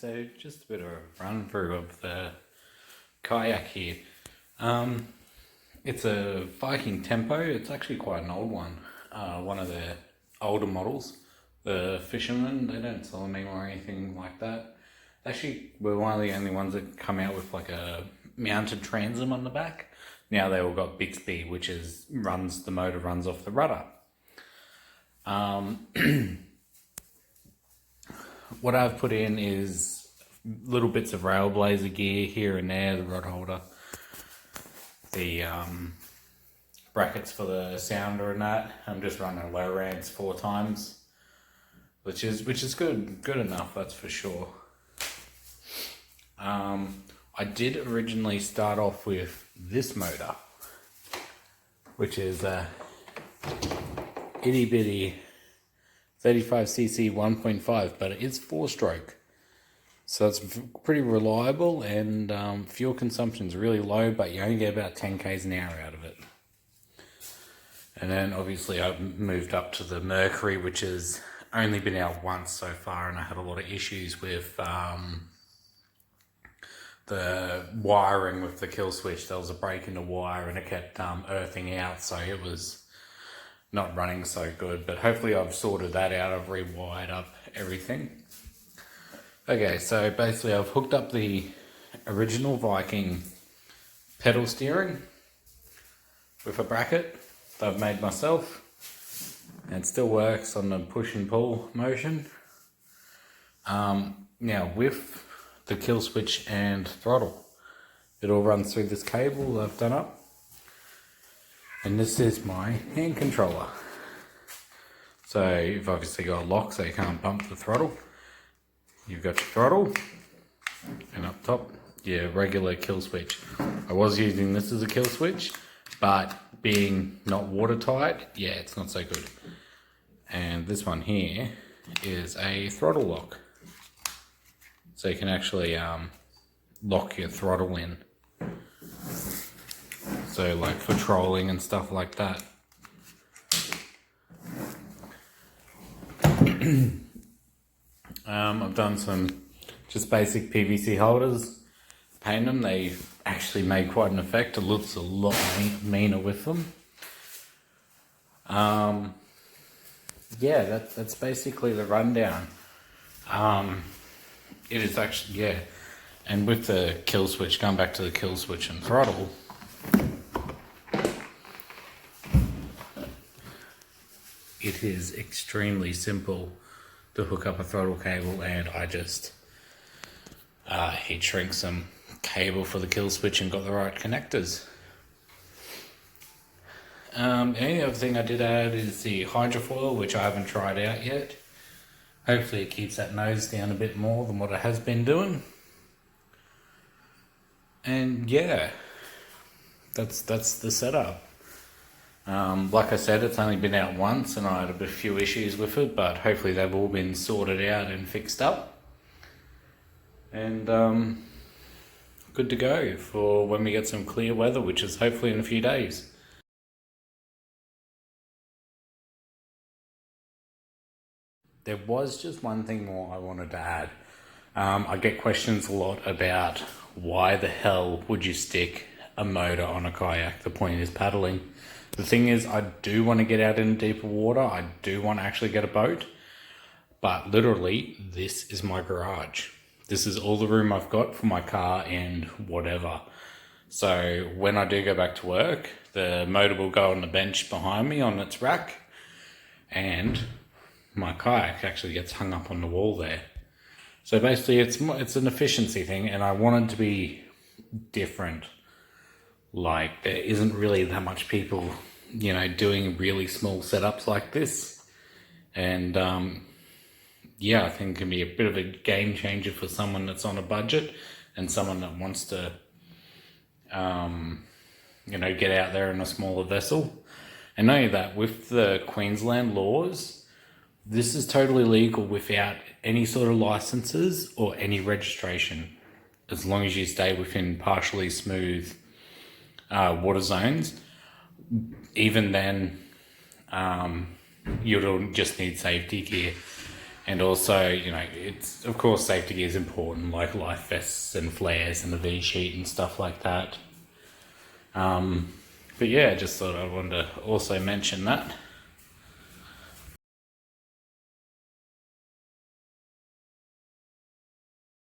So just a bit of a run through of the Kayak here. It's a Viking Tempo. It's actually quite an old one. One of the older models. The Fishermen, they don't sell them anymore or anything like that. Actually, we're one of the only ones that come out with like a mounted transom on the back. Now they all got Bixby, which is the motor runs off the rudder. What I've put in is little bits of Railblazer gear here and there, the rod holder, the brackets for the sounder and that. I'm just running low ramps 4 times, which is good enough, that's for sure. I did originally start off with this motor, which is a itty bitty 35cc 1.5, but it is 4-stroke. So it's pretty reliable, and fuel consumption is really low, but you only get about 10 k's an hour out of it. And then obviously I've moved up to the Mercury, which has only been out once so far, and I had a lot of issues with the wiring with the kill switch. There was a break in the wire and it kept earthing out, so it was not running so good, but hopefully I've sorted that out. I've rewired up everything. Okay, so basically I've hooked up the original Viking pedal steering with a bracket that I've made myself, and it still works on the push and pull motion. Now with the kill switch and throttle, it all runs through this cable that I've done up. And this is my hand controller. So you've obviously got a lock so you can't bump the throttle. You've got your throttle, and up top, your regular kill switch. I was using this as a kill switch, but being not watertight, yeah, it's not so good. And this one here is a throttle lock. So you can actually lock your throttle in. So like for trolling and stuff like that. I've done some just basic PVC holders, paint them. They actually made quite an effect. It looks a lot meaner with them. Yeah, that's basically the rundown. It is actually, yeah. And with the kill switch, going back to the kill switch and throttle, it is extremely simple to hook up a throttle cable, and I just heat shrink some cable for the kill switch and got the right connectors. Any other thing I did add is the hydrofoil, which I haven't tried out yet. Hopefully it keeps that nose down a bit more than what it has been doing. And yeah, that's the setup. Like I said, it's only been out once and I had a few issues with it, but hopefully they've all been sorted out and fixed up. And good to go for when we get some clear weather, which is hopefully in a few days. There was just one thing more I wanted to add. I get questions a lot about why the hell would you stick a motor on a kayak? The point is paddling. The thing is, I do want to get out in deeper water. I do want to actually get a boat. But literally, this is my garage. This is all the room I've got for my car and whatever. So when I do go back to work, the motor will go on the bench behind me on its rack, and my kayak actually gets hung up on the wall there. So basically it's an efficiency thing, and I want it to be different. Like, there isn't really that much people, doing really small setups like this. And yeah, I think it can be a bit of a game changer for someone that's on a budget and someone that wants to get out there in a smaller vessel. And not only that, with the Queensland laws, this is totally legal without any sort of licenses or any registration, as long as you stay within partially smooth water zones. Even then, you'll just need safety gear. And also, you know, it's, of course, safety gear is important, like life vests and flares and the V-sheet and stuff like that. But yeah, just thought I wanted to also mention that.